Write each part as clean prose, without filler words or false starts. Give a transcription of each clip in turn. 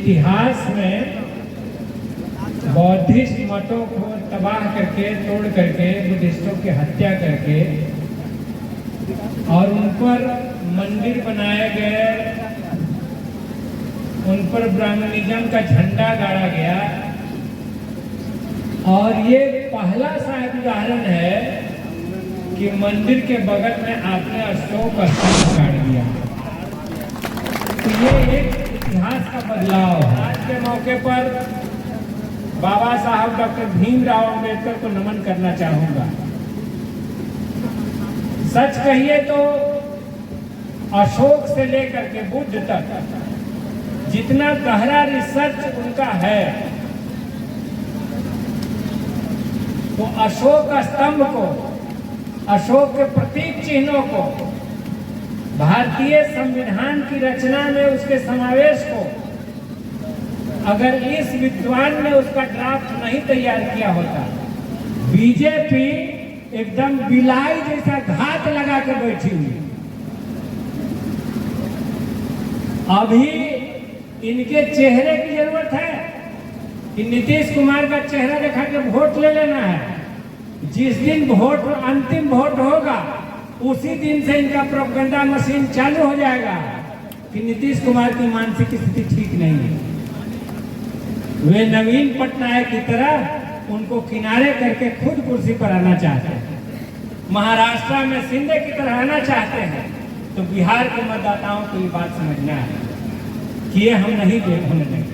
इतिहास में बौद्धिस्ट मतों को तबाह करके, तोड़ करके, बुद्धिस्टों की हत्या करके और उन पर मंदिर बनाए गए, उन पर ब्राह्मणिज्म का झंडा गाड़ा गया। और ये पहला शायद उदाहरण है कि मंदिर के बगल में आपने अशोक स्तंभ गाड़ दिया। तो ये एक इतिहास का बदलाव है। आज के मौके पर बाबा साहब डॉक्टर भीमराव अंबेडकर को नमन करना चाहूंगा। सच कहिए तो अशोक से लेकर के बुद्ध तक जितना गहरा रिसर्च उनका है, तो अशोक स्तंभ को, अशोक के प्रतीक चिन्हों को, भारतीय संविधान की रचना में उसके समावेश को, अगर इस विद्वान ने उसका ड्राफ्ट नहीं तैयार किया होता, बीजेपी एकदम बिलाई जैसा घात लगा के बैठी हुई। अभी इनके चेहरे की जरूरत है कि नीतीश कुमार का चेहरा दिखा के वोट ले लेना है। जिस दिन वोट, अंतिम वोट होगा, उसी दिन से इनका प्रोपेगेंडा मशीन चालू हो जाएगा कि नीतीश कुमार की मानसिक स्थिति ठीक नहीं है। वे नवीन पटनायक की तरह उनको किनारे करके खुद कुर्सी पर आना चाहते हैं। महाराष्ट्र में शिंदे की तरह आना चाहते हैं। तो बिहार के मतदाताओं को ये बात समझना है कि ये हम नहीं होने देंगे।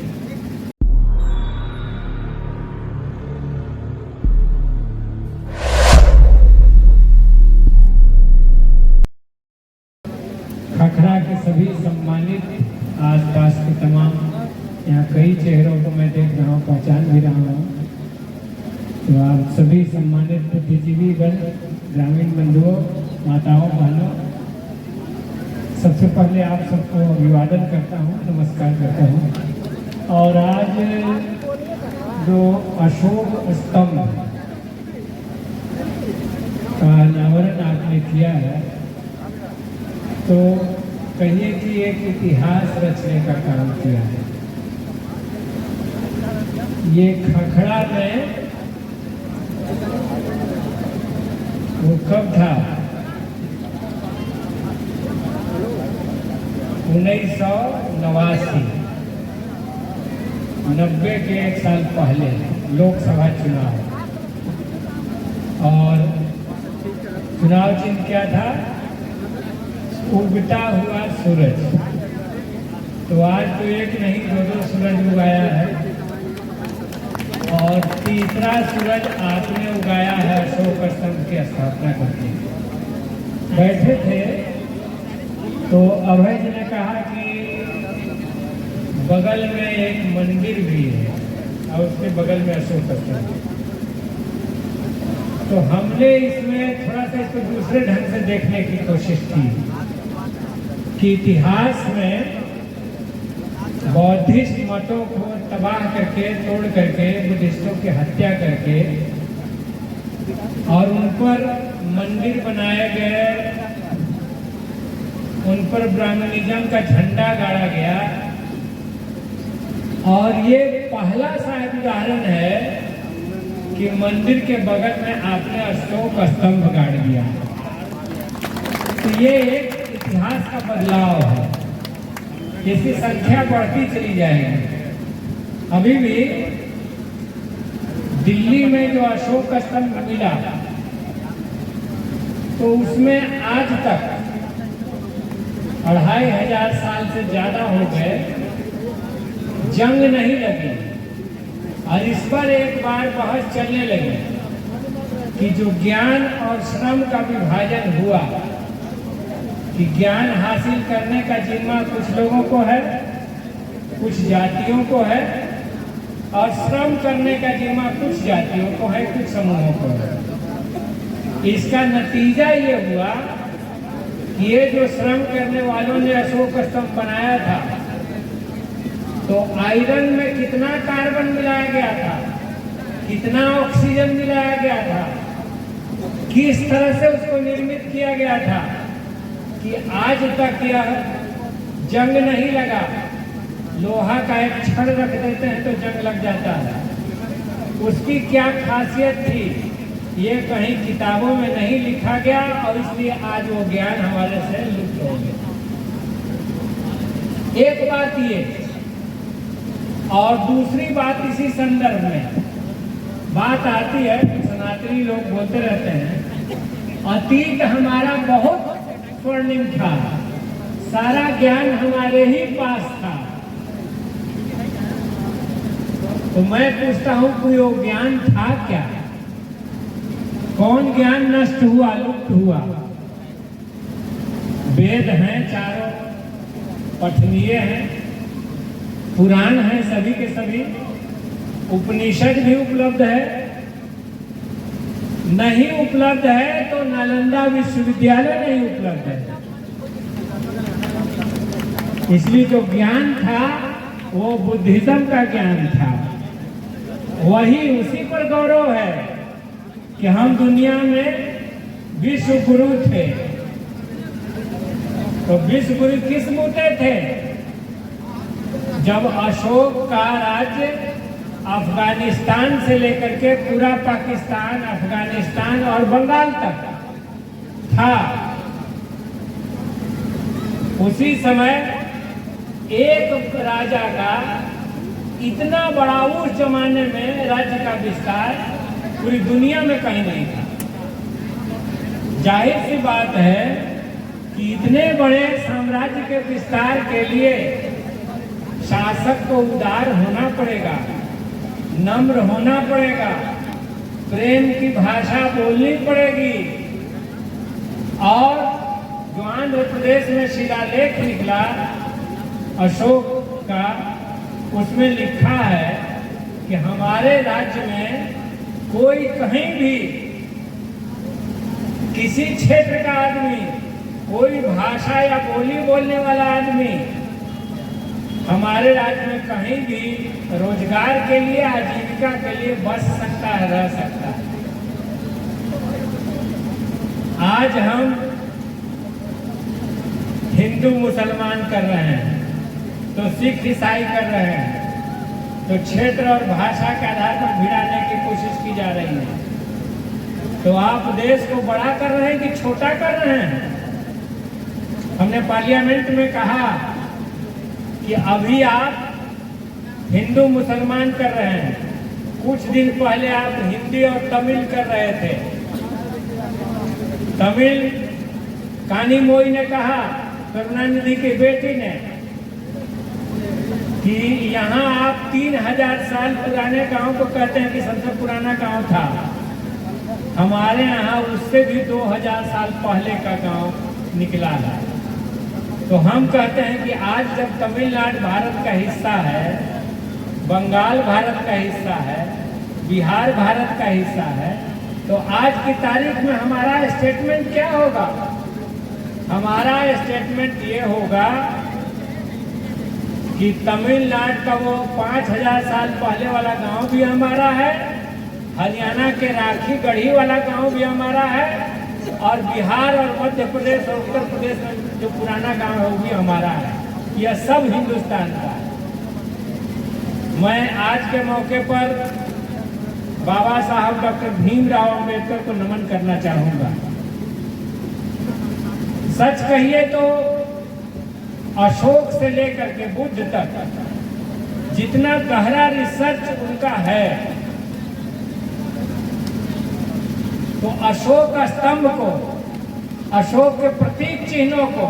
खखरा के सभी सम्मानित, आसपास के तमाम, यहाँ कई चेहरों को मैं देख रहा हूँ, पहचान भी रहा हूँ। तो आप सभी सम्मानित बुद्धिजीवीगण, ग्रामीण बंधुओं, माताओं, बहनों, सबसे पहले आप सबको अभिवादन करता हूँ, नमस्कार करता हूँ। और आज जो अशोक स्तंभ का अनावरण आपने किया है, तो कहिए कि एक इतिहास रचने का काम किया है। ये खखड़ा में वो कब था? 1989, 90 के एक साल पहले लोकसभा चुनाव, और चुनाव चिन्ह क्या था? उगता हुआ सूरज। तो आज तो एक नहीं, दो सूरज उगाया है, और तीसरा सूरज आपने उगाया है अशोक स्तंभ की स्थापना करके। बैठे थे तो अभय जी ने कहा कि बगल में एक मंदिर भी है और उसके बगल में अशोक स्तंभ। तो हमने इसमें थोड़ा सा इसको दूसरे ढंग से देखने की कोशिश की कि इतिहास में बौद्धिस्ट मतों को तबाह करके, तोड़ करके, बुद्धिस्टों की हत्या करके और उन पर मंदिर बनाए गए, उन पर ब्राह्मणिज्म का झंडा गाड़ा गया। और ये पहला शायद उदाहरण है कि मंदिर के बगल में आपने अशोक स्तंभ गाड़ दिया। तो ये एक इतिहास का बदलाव है। इसकी संख्या बढ़ती चली जाएगी। अभी भी दिल्ली में जो अशोक स्तंभ मिला, तो उसमें आज तक 2500 साल से ज्यादा हो गए, जंग नहीं लगी। और इस पर एक बार बहस चलने लगी कि जो ज्ञान और श्रम का विभाजन हुआ, कि ज्ञान हासिल करने का जिम्मा कुछ लोगों को है, कुछ जातियों को है, और श्रम करने का जिम्मा कुछ जातियों को है, कुछ समूहों को है। इसका नतीजा ये हुआ कि ये जो श्रम करने वालों ने अशोक स्तंभ बनाया था, तो आयरन में कितना कार्बन मिलाया गया था, कितना ऑक्सीजन मिलाया गया था, किस तरह से उसको निर्मित किया गया था कि आज तक यह जंग नहीं लगा, लोहा का एक छड़ रख देते हैं तो जंग लग जाता है। उसकी क्या खासियत थी ये कहीं किताबों में नहीं लिखा गया और इसलिए आज वो ज्ञान हमारे से लुप्त हो गया। एक बात ये, और दूसरी बात इसी संदर्भ में बात आती है, सनातनी लोग बोलते रहते हैं अतीत हमारा बहुत स्वर्णिम था, सारा ज्ञान हमारे ही पास था। तो मैं पूछता हूं कोई वो ज्ञान था क्या? कौन ज्ञान नष्ट हुआ, लुप्त हुआ? वेद हैं चारों, पठनीय हैं, पुराण हैं सभी के सभी, उपनिषद भी उपलब्ध है। नहीं उपलब्ध है तो नालंदा विश्वविद्यालय नहीं उपलब्ध है। इसलिए जो ज्ञान था वो बुद्धिज्म का ज्ञान था, वही उसी पर गौरव है कि हम दुनिया में विश्व गुरु थे। तो विश्व गुरु किस मुद्दे थे? जब अशोक का राज्य अफगानिस्तान से लेकर के पूरा पाकिस्तान, अफगानिस्तान और बंगाल तक था, उसी समय एक राजा का इतना बड़ा उस जमाने में राज्य का विस्तार पूरी दुनिया में कहीं नहीं था। जाहिर सी बात है कि इतने बड़े साम्राज्य के विस्तार के लिए शासक को उदार होना पड़ेगा, नम्र होना पड़ेगा, प्रेम की भाषा बोलनी पड़ेगी। और जो आंध्र प्रदेश में शिलालेख निकला अशोक का, उसमें लिखा है कि हमारे राज्य में कोई कहीं भी किसी क्षेत्र का आदमी, कोई भाषा या बोली बोलने वाला आदमी हमारे राज्य में कहीं भी रोजगार के लिए, आजीविका के लिए बस सकता है, रह सकता है। आज हम हिंदू मुसलमान कर रहे हैं, तो सिख ईसाई कर रहे हैं, तो क्षेत्र और भाषा के आधार पर भिड़ाने की कोशिश की जा रही है। तो आप देश को बड़ा कर रहे हैं कि छोटा कर रहे हैं? हमने पार्लियामेंट में कहा कि अभी आप हिंदू मुसलमान कर रहे हैं, कुछ दिन पहले आप हिंदी और तमिल कर रहे थे। तमिल कानीमोई ने कहा, करुणानिधि की बेटी ने, कि यहाँ आप 3000 साल पुराने गांव को कहते हैं कि सबसे पुराना गांव था। हमारे यहाँ उससे भी 2000 साल पहले का गांव निकला है। तो हम कहते हैं कि आज जब तमिलनाडु भारत का हिस्सा है, बंगाल भारत का हिस्सा है, बिहार भारत का हिस्सा है, तो आज की तारीख में हमारा स्टेटमेंट क्या होगा? हमारा स्टेटमेंट ये होगा कि तमिलनाडु का वो 5000 साल पहले वाला गांव भी हमारा है, हरियाणा के राखी गढ़ी वाला गांव भी हमारा है, और बिहार और मध्य प्रदेश और उत्तर प्रदेश में जो पुराना गांव है वो भी हमारा है। यह सब हिंदुस्तान का है। मैं आज के मौके पर बाबा साहब डॉक्टर भीमराव अंबेडकर को नमन करना चाहूंगा। सच कहिए तो अशोक से लेकर के बुद्ध तक जितना गहरा रिसर्च उनका है, तो अशोक स्तंभ को, अशोक के प्रतीक चिन्हों को,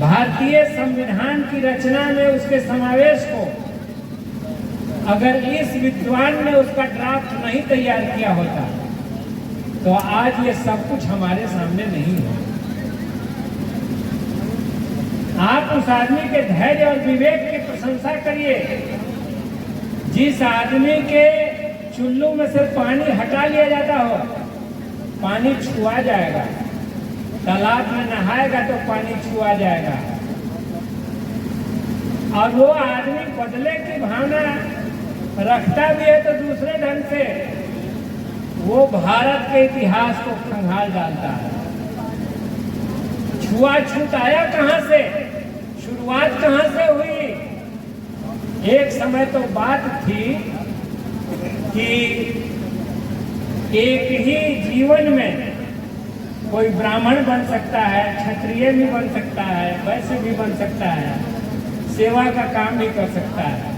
भारतीय संविधान की रचना में उसके समावेश को, अगर इस विद्वान ने उसका ड्राफ्ट नहीं तैयार किया होता तो आज ये सब कुछ हमारे सामने नहीं है। आप उस आदमी के धैर्य और विवेक की प्रशंसा करिए जिस आदमी के चुल्लू में से पानी हटा लिया जाता हो, पानी छुआ जाएगा, तालाब में नहाएगा तो पानी छुआ जाएगा, और वो आदमी बदले की भावना रखता भी है तो दूसरे ढंग से वो भारत के इतिहास को खंगाल डालता है। छुआछूत आया कहां से, शुरुआत कहां से हुई? एक समय तो बात थी कि एक ही जीवन में कोई ब्राह्मण बन सकता है, क्षत्रिय भी बन सकता है, वैश्य भी बन सकता है, सेवा का काम भी कर सकता है।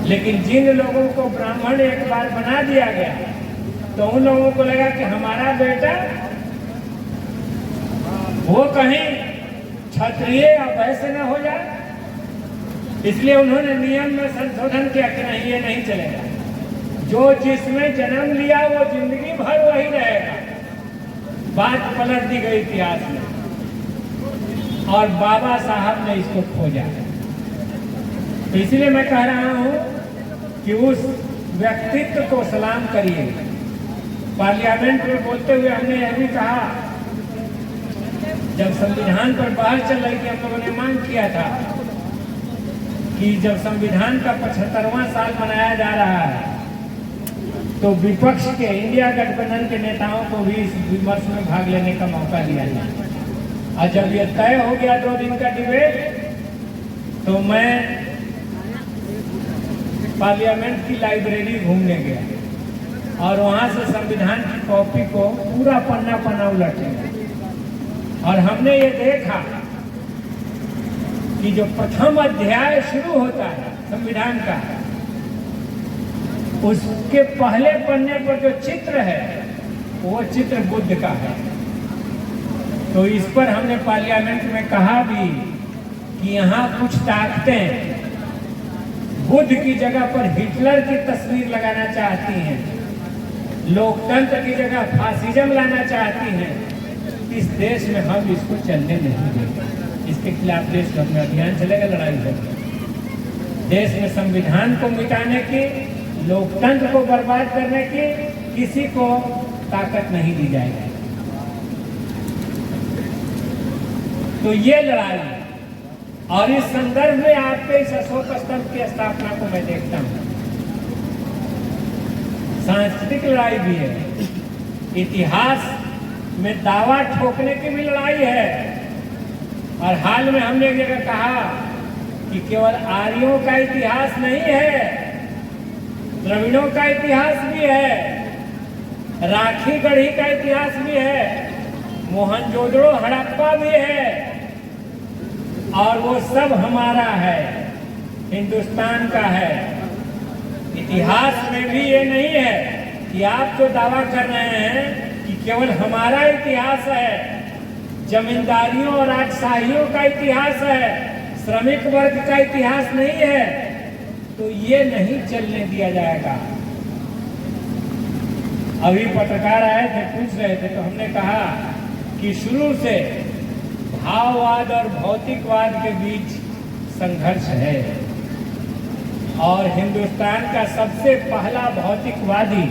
लेकिन जिन लोगों को ब्राह्मण एक बार बना दिया गया तो उन लोगों को लगा कि हमारा बेटा वो कहीं क्षत्रिय या वैश्य न हो जाए, इसलिए उन्होंने नियम में संशोधन किया कि नहीं, ये नहीं चलेगा। जो जिसमें जन्म लिया वो जिंदगी भर वही रहेगा। बात पलट दी गई इतिहास में और बाबा साहब ने इसको खोजा। तो इसलिए मैं कह रहा हूं कि उस व्यक्तित्व को सलाम करिए। पार्लियामेंट में बोलते हुए हमने यह भी कहा, जब संविधान पर बहस चल रही थी, हम लोगों ने मांग किया था कि जब संविधान का 75वां साल मनाया जा रहा है तो विपक्ष के, इंडिया गठबंधन के नेताओं को भी इस विमर्श में भाग लेने का मौका दिया जाए। और जब ये तय हो गया 2 दिन का डिबेट, तो मैं पार्लियामेंट की लाइब्रेरी घूमने गया और वहां से संविधान की कॉपी को पूरा पन्ना पन्ना उलटे और हमने ये देखा कि जो प्रथम अध्याय शुरू होता है संविधान का, उसके पहले पन्ने पर जो चित्र है वो चित्र बुद्ध का है। तो इस पर हमने पार्लियामेंट में कहा भी कि यहाँ कुछ ताकतें बुद्ध की जगह पर हिटलर की तस्वीर लगाना चाहती हैं, लोकतंत्र की जगह फासिज्म लाना चाहती हैं। इस देश में हम इसको चलने नहीं देंगे। इसके खिलाफ देश भर में अभियान चलेगा, लड़ाई होगी। देश में संविधान को मिटाने की, लोकतंत्र को बर्बाद करने की किसी को ताकत नहीं दी जाएगी। तो ये लड़ाई, और इस संदर्भ में आपके इस अशोक स्तंभ की स्थापना को मैं देखता हूं। सांस्कृतिक लड़ाई भी है, इतिहास में दावा ठोकने की भी लड़ाई है। और हाल में हमने एक जगह कहा कि केवल आर्यों का इतिहास नहीं है, द्रविड़ों का इतिहास भी है, राखी गढ़ी का इतिहास भी है, मोहनजोदड़ो हड़प्पा भी है, और वो सब हमारा है, हिंदुस्तान का है। इतिहास में भी ये नहीं है कि आप जो दावा कर रहे हैं कि केवल हमारा इतिहास है, जमींदारियों और राजशाहियों का इतिहास है, श्रमिक वर्ग का इतिहास नहीं है, तो ये नहीं चलने दिया जाएगा। अभी पत्रकार आए थे, पूछ रहे थे, तो हमने कहा कि शुरू से भाववाद और भौतिकवाद के बीच संघर्ष है और हिंदुस्तान का सबसे पहला भौतिकवादी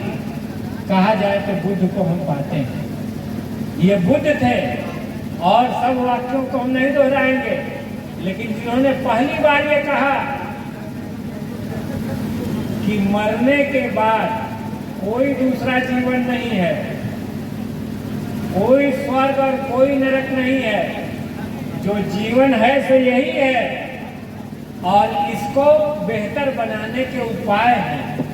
कहा जाए तो बुद्ध को हम पाते हैं। ये बुद्ध थे और सब वाक्यों को हम नहीं दोहराएंगे, लेकिन जिन्होंने पहली बार ये कहा कि मरने के बाद कोई दूसरा जीवन नहीं है, कोई स्वर्ग और कोई नरक नहीं है, जो जीवन है सो यही है और इसको बेहतर बनाने के उपाय हैं।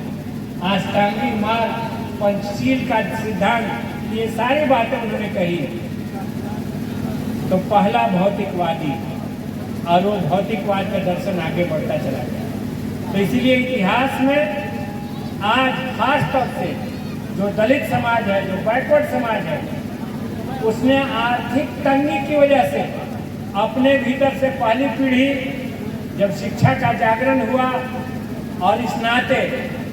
अष्टांगी मार्ग, पंचशील का सिद्धांत, ये सारी बातें उन्होंने कही। तो पहला भौतिकवादी, और वो भौतिकवाद का दर्शन आगे बढ़ता चला गया। तो इसीलिए इतिहास में आज खास तौर से जो दलित समाज है, जो बैकवर्ड समाज है, उसने आर्थिक तंगी की वजह से अपने भीतर से पहली पीढ़ी, जब शिक्षा का जागरण हुआ और इस नाते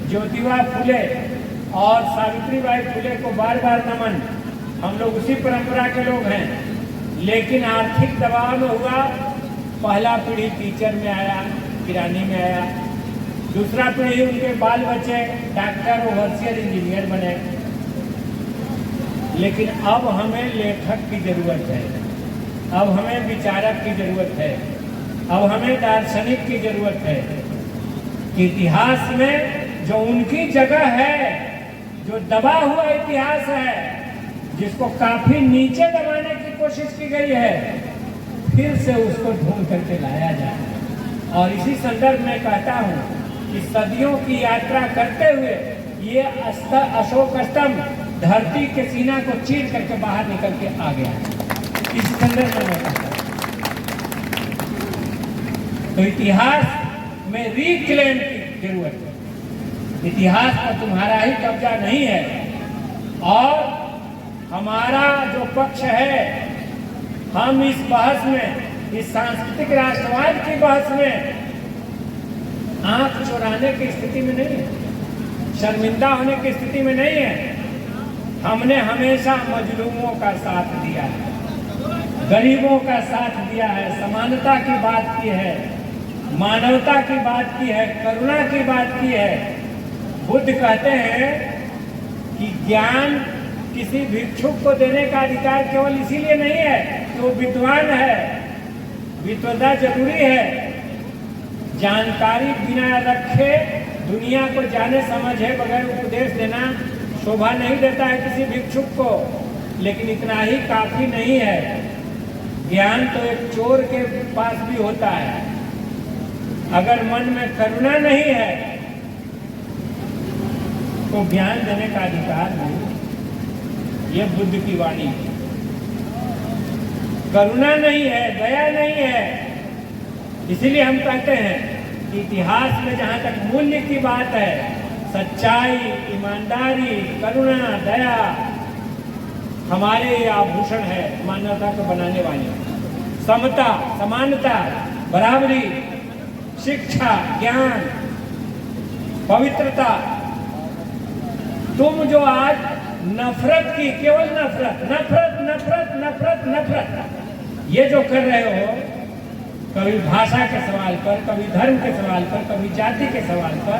ज्योतिबा फुले और सावित्रीबाई फुले को बार बार नमन, हम लोग उसी परंपरा के लोग हैं, लेकिन आर्थिक दबाव में हुआ। पहला पीढ़ी टीचर में आया, किरानी में आया, दूसरा पीढ़ी उनके बाल बच्चे डॉक्टर, ओवरसियर, इंजीनियर बने। लेकिन अब हमें लेखक की जरूरत है, अब हमें विचारक की जरूरत है, अब हमें दार्शनिक की जरूरत है कि इतिहास में जो उनकी जगह है, जो दबा हुआ इतिहास है, जिसको काफी नीचे दबाने की कोशिश की गई है, फिर से उसको ढूंढ करके लाया जाए। और इसी संदर्भ में कहता हूँ कि सदियों की यात्रा करते हुए ये अशोक स्तंभ धरती के सीना को चीर करके बाहर निकल के आ गया। इस संदर्भ में कहता हूँ तो इतिहास में रिक्लेम की जरूरत है। इतिहास पर तुम्हारा ही कब्जा नहीं है और हमारा जो पक्ष है, हम इस बहस में, इस सांस्कृतिक राष्ट्रवाद की बहस में आंख चुराने की स्थिति में नहीं है, शर्मिंदा होने की स्थिति में नहीं है। हमने हमेशा मजलूमों का साथ दिया है, गरीबों का साथ दिया है, समानता की बात की है, मानवता की बात की है, करुणा की बात की है। बुद्ध कहते हैं कि ज्ञान किसी भिक्षुक को देने का अधिकार केवल इसीलिए नहीं है कि वो विद्वान है, विद्वता जरूरी है। जानकारी बिना रखे दुनिया को जाने समझे बगैर उपदेश देना शोभा नहीं देता है किसी भिक्षुक को, लेकिन इतना ही काफी नहीं है। ज्ञान तो एक चोर के पास भी होता है। अगर मन में करुणा नहीं है तो ज्ञान देने का अधिकार नहीं। ये बुद्ध की वाणी है। करुणा नहीं है, दया नहीं है। इसीलिए हम कहते हैं कि इतिहास में जहां तक मूल्य की बात है, सच्चाई, ईमानदारी, करुणा, दया हमारे आभूषण है मानवता को बनाने वाले। समता, समानता, बराबरी, शिक्षा, ज्ञान, पवित्रता। तुम जो आज नफरत की, केवल नफरत नफरत नफरत नफरत नफरत ये जो कर रहे हो, कभी भाषा के सवाल पर, कभी धर्म के सवाल पर, कभी जाति के सवाल पर,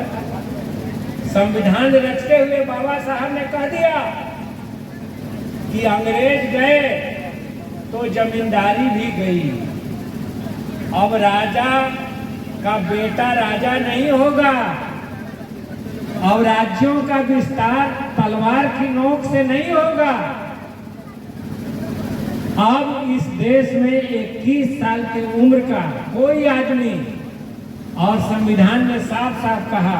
संविधान रचते हुए बाबा साहब ने कह दिया कि अंग्रेज गए तो जमींदारी भी गई। अब राजा का बेटा राजा नहीं होगा। अब राज्यों का विस्तार तलवार की नोक से नहीं होगा। अब इस देश में 21 साल की उम्र का कोई आदमी, और संविधान ने साफ साफ कहा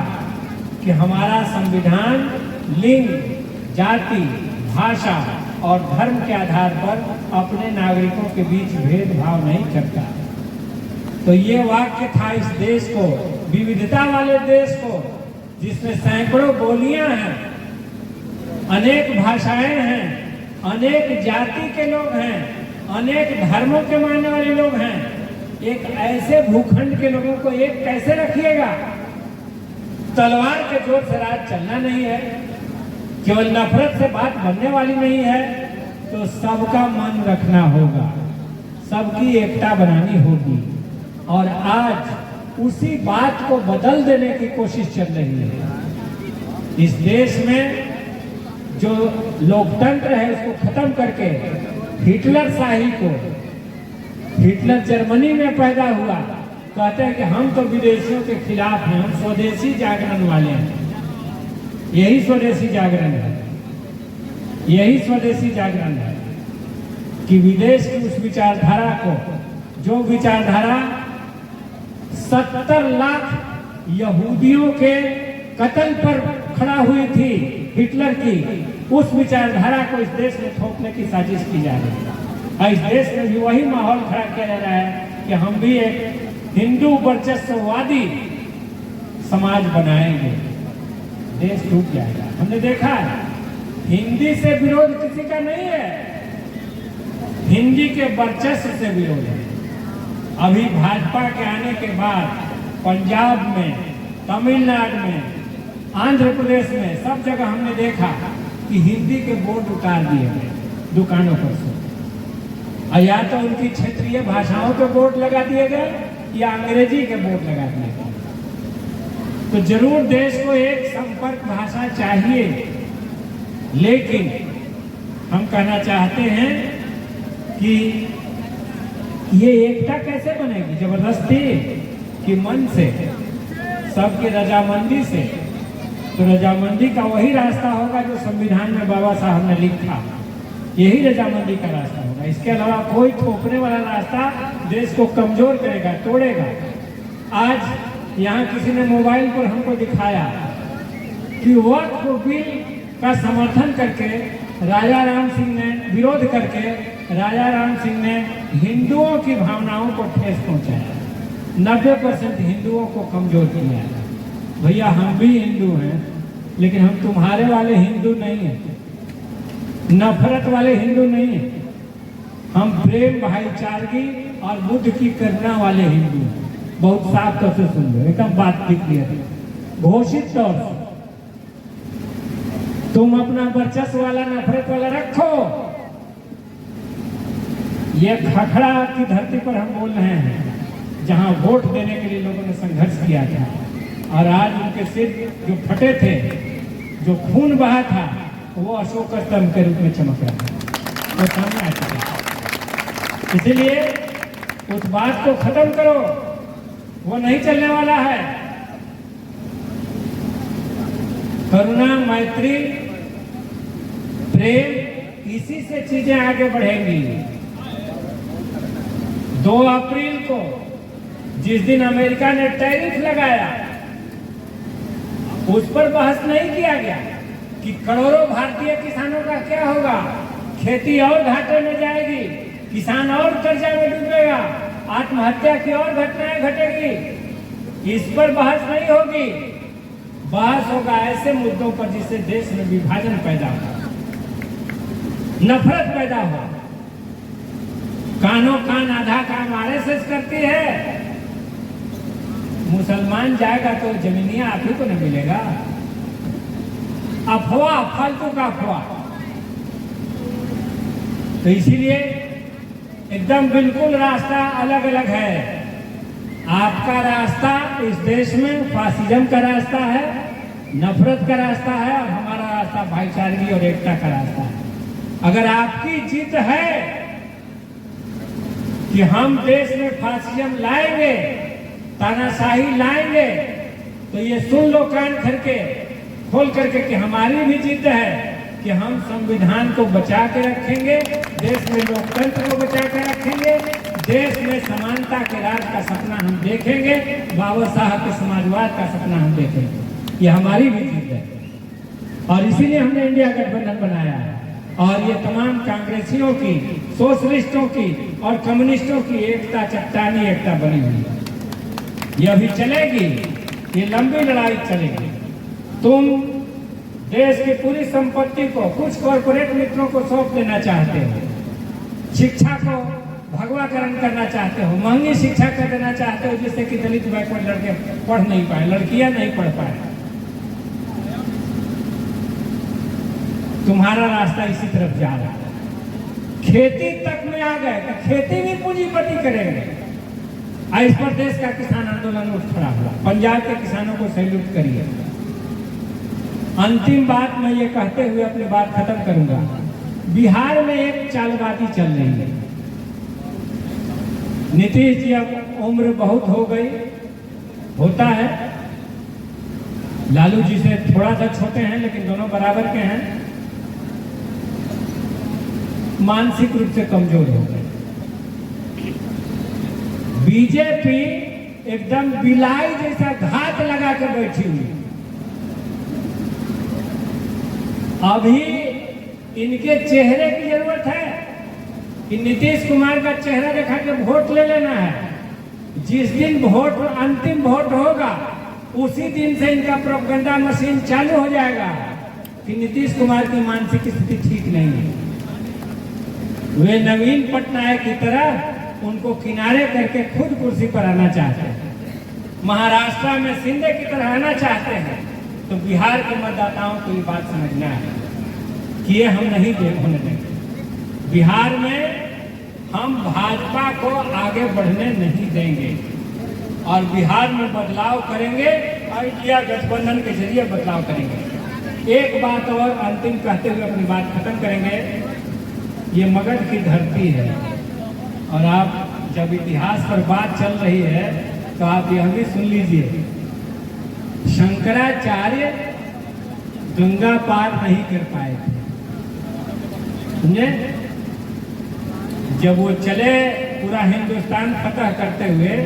कि हमारा संविधान लिंग, जाति, भाषा और धर्म के आधार पर अपने नागरिकों के बीच भेदभाव नहीं करता। तो ये वाक्य था इस देश को, विविधता वाले देश को, जिसमें सैकड़ों बोलियां हैं, अनेक भाषाएं हैं, अनेक जाति के लोग हैं, अनेक धर्मों के मानने वाले लोग हैं। एक ऐसे भूखंड के लोगों को एक कैसे रखिएगा? तलवार के जोर से राज चलना नहीं है, केवल नफरत से बात बनने वाली नहीं है। तो सबका मन रखना होगा, सबकी एकता बनानी होगी। और आज उसी बात को बदल देने की कोशिश चल रही है। इस देश में जो लोकतंत्र है उसको खत्म करके हिटलर शाही को, हिटलर जर्मनी में पैदा हुआ, कहते हैं कि हम तो विदेशियों के खिलाफ हैं, हम स्वदेशी जागरण वाले हैं। यही स्वदेशी जागरण है, यही स्वदेशी जागरण है कि विदेश की उस विचारधारा को, जो विचारधारा 70 लाख यहूदियों के कत्ल पर खड़ा हुई थी हिटलर की, उस विचारधारा को इस देश में थोपने की साजिश की जा रही है। और इस देश में भी वही माहौल खड़ा किया जा रहा है कि हम भी एक हिंदू वर्चस्ववादी समाज बनाएंगे, देश टूट जाएगा। हमने देखा है, हिंदी से विरोध किसी का नहीं है, हिंदी के वर्चस्व से विरोध है। अभी भाजपा के आने के बाद पंजाब में, तमिलनाडु में, आंध्र प्रदेश में, सब जगह हमने देखा कि हिंदी के बोर्ड उतार दिए गए दुकानों पर से, और या तो उनकी क्षेत्रीय भाषाओं के बोर्ड लगा दिए गए या अंग्रेजी के बोर्ड लगा दिए गए। तो जरूर देश को एक संपर्क भाषा चाहिए, लेकिन हम कहना चाहते हैं कि ये एकता कैसे बनेगी? जबरदस्ती कि मन से, सबकी रजामंदी से। तो रजामंदी का वही रास्ता होगा जो संविधान में बाबा साहब ने लिखा, यही रजामंदी का रास्ता होगा। इसके अलावा कोई थोपने वाला रास्ता देश को कमजोर करेगा, तोड़ेगा। आज यहाँ किसी ने मोबाइल पर हमको दिखाया कि वक्फ बिल का समर्थन करके राजा राम सिंह ने विरोध करके राजा राम सिंह ने हिंदुओं की भावनाओं को ठेस पहुंचाया, 90% हिंदुओं को कमजोर किया है। भैया हम भी हिंदू हैं, लेकिन हम तुम्हारे वाले हिंदू नहीं हैं, नफरत वाले हिंदू नहीं हैं। हम प्रेम भाईचारगी और बुद्ध की करुणा वाले हिंदू हैं। बहुत साफ तौर से सुन लो, एकदम बात क्लियर है। घोषित तौर से तुम अपना वर्चस्व वाला नफरत वाला रखो। ये खखड़ा की धरती पर हम बोल रहे हैं, जहां वोट देने के लिए लोगों ने संघर्ष किया था, और आज उनके सिर जो फटे थे, जो खून बहा था, वो अशोक स्तंभ के रूप में चमक रहा है, वो सामने आ चुका। इसलिए उस बात को खत्म करो, वो नहीं चलने वाला है। करुणा, मैत्री, प्रेम, इसी से चीजें आगे बढ़ेंगी। 2 अप्रैल को जिस दिन अमेरिका ने टैरिफ लगाया, उस पर बहस नहीं किया गया कि करोड़ों भारतीय किसानों का क्या होगा, खेती और घाटे में जाएगी, किसान और कर्जा में डूबेगा, आत्महत्या की और घटनाएं घटेगी। इस पर बहस नहीं होगी। बहस होगा ऐसे मुद्दों पर जिससे देश में विभाजन पैदा हो, नफरत पैदा हो। कानों कान आधा काम आरएसएस करती है। मुसलमान जाएगा तो जमीनिया आप ही को नहीं मिलेगा। अफवाह, फालतू का अफवाह। तो इसीलिए एकदम बिल्कुल रास्ता अलग अलग है। आपका रास्ता इस देश में फासिज्म का रास्ता है, नफरत का रास्ता है, और हमारा रास्ता भाईचारगी और एकता का रास्ता है। अगर आपकी जीत है कि हम देश में फासिज्म लाएंगे, तानाशाही लाएंगे, तो ये सुन लो कान खोल करके कि हमारी भी जीत है कि हम संविधान को बचा के रखेंगे, देश में लोकतंत्र को बचा के रखेंगे, देश में समानता के राज का सपना हम देखेंगे, बाबा साहब के समाजवाद का सपना हम देखेंगे। ये हमारी भी जीत है, और इसीलिए हमने इंडिया गठबंधन बनाया है। और ये तमाम कांग्रेसियों की, सोशलिस्टों की और कम्युनिस्टों की एकता, चट्टानी एकता बनी हुई है। ये अभी चलेगी, ये लंबी लड़ाई चलेगी। तुम देश की पूरी संपत्ति को कुछ कॉर्पोरेट मित्रों को सौंप देना चाहते हो, शिक्षा को भगवाकरण करना चाहते हो, महंगी शिक्षा कर देना चाहते हो, जिससे कि दलित बैकवर्ड लड़के पढ़ नहीं पाए, लड़कियां नहीं पढ़ पाए। तुम्हारा रास्ता इसी तरफ जा रहा है। खेती तक में आ गए तो खेती भी पूंजीपति करेंगे। इस पर देश का किसान आंदोलन उठ खड़ा हुआ। पंजाब के किसानों को सैल्यूट करिए। अंतिम बात मैं ये कहते हुए अपनी बात खत्म करूंगा। बिहार में एक चालबाजी चल रही है। नीतीश जी अब उम्र बहुत हो गई, होता है, लालू जी से थोड़ा सा छोटे हैं, लेकिन दोनों बराबर के हैं। मानसिक रूप से कमजोर हो गए। बीजेपी एकदम बिलाई जैसा घात लगा कर बैठी हुई। अभी इनके चेहरे की जरूरत है कि नीतीश कुमार का चेहरा दिखा के वोट ले लेना है। जिस दिन वोट, अंतिम वोट होगा, उसी दिन से इनका प्रोपेगेंडा मशीन चालू हो जाएगा कि नीतीश कुमार की मानसिक स्थिति ठीक नहीं है। वे नवीन पटनायक की तरह उनको किनारे करके खुद कुर्सी पर आना चाहते हैं। महाराष्ट्र में शिंदे की तरह आना चाहते हैं। तो बिहार के मतदाताओं को ये बात समझना है कि ये हम नहीं होने देंगे। बिहार में हम भाजपा को आगे बढ़ने नहीं देंगे, और बिहार में बदलाव करेंगे, इंडिया गठबंधन के जरिए बदलाव करेंगे। एक बात और अंतिम कहते हुए अपनी बात खत्म करेंगे। ये मगध की धरती है, और आप जब इतिहास पर बात चल रही है तो आप यह भी सुन लीजिए, शंकराचार्य गंगा पार नहीं कर पाए थे। समझे? जब वो चले पूरा हिंदुस्तान फतह करते हुए,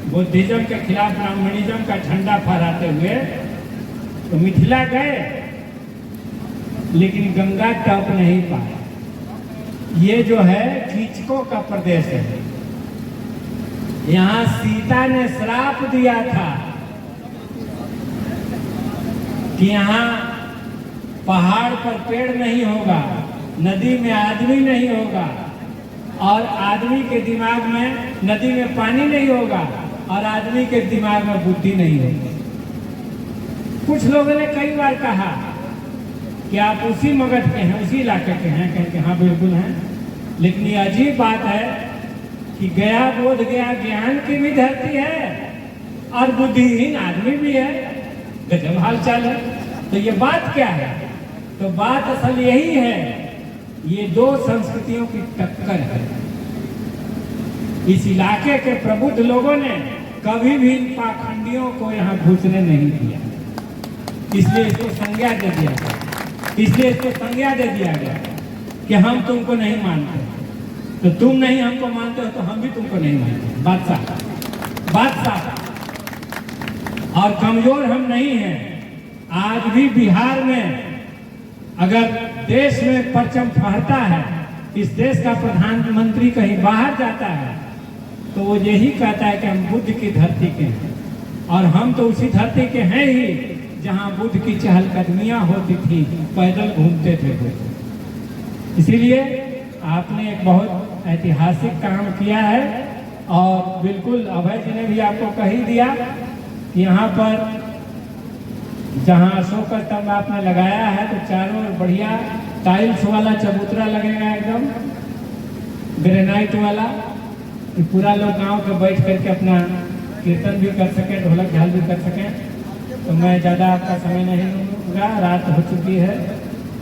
बुद्धिज्म के खिलाफ ब्राह्मणिज्म का झंडा फहराते हुए तो मिथिला गए, लेकिन गंगा टप नहीं पाए। ये जो है कीचकों का प्रदेश है। यहाँ सीता ने श्राप दिया था कि यहाँ पहाड़ पर पेड़ नहीं होगा, नदी में आदमी नहीं होगा, और आदमी के दिमाग में, नदी में पानी नहीं होगा, और आदमी के दिमाग में बुद्धि नहीं होगी। कुछ लोगों ने कई बार कहा कि आप उसी मगध के हैं, उसी इलाके के हैं, कहें कि हाँ बिल्कुल हैं। लेकिन ये अजीब बात है कि गया बोध गया ज्ञान की भी धरती है और बुद्धिहीन आदमी भी है। गजब हाल चाल है। तो ये बात क्या है? तो बात असल यही है, ये दो संस्कृतियों की टक्कर है। इस इलाके के प्रबुद्ध लोगों ने कभी भी इन पाखंडियों को यहाँ घुसने नहीं दिया, इसलिए इसको संज्ञा दे दिया गया। इसलिए इसको संज्ञा दे दिया गया कि हम तुमको नहीं मानते, तो तुम नहीं हमको मानते हो तो हम भी तुमको नहीं मानते। बात साफ। और कमजोर हम नहीं हैं। आज भी बिहार में अगर देश में परचम फहरता है, इस देश का प्रधानमंत्री कहीं बाहर जाता है तो वो यही कहता है कि हम बुद्ध की धरती के हैं, और हम तो उसी धरती के हैं ही जहां बुद्ध की चहलकदमियां होती थी, पैदल घूमते थे। इसीलिए आपने एक बहुत ऐतिहासिक काम किया है, और बिल्कुल अभय जी ने भी आपको कह ही दिया कि यहाँ पर जहाँ अशोक का स्तंभ आपने लगाया है तो चारों ओर बढ़िया टाइल्स वाला चबूतरा लगेगा, एकदम ग्रेनाइट वाला, कि पूरा लोग गांव के बैठ करके अपना कीर्तन भी कर सके, ढोलक झाल भी कर सकें। तो मैं ज़्यादा आपका समय नहीं लूँगा, रात हो चुकी है।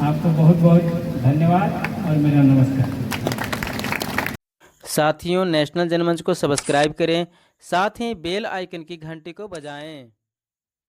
आपको बहुत बहुत धन्यवाद और मेरा नमस्कार। साथियों, नेशनल जनमंच को सब्सक्राइब करें, साथ ही बेल आइकन की घंटी को बजाएं।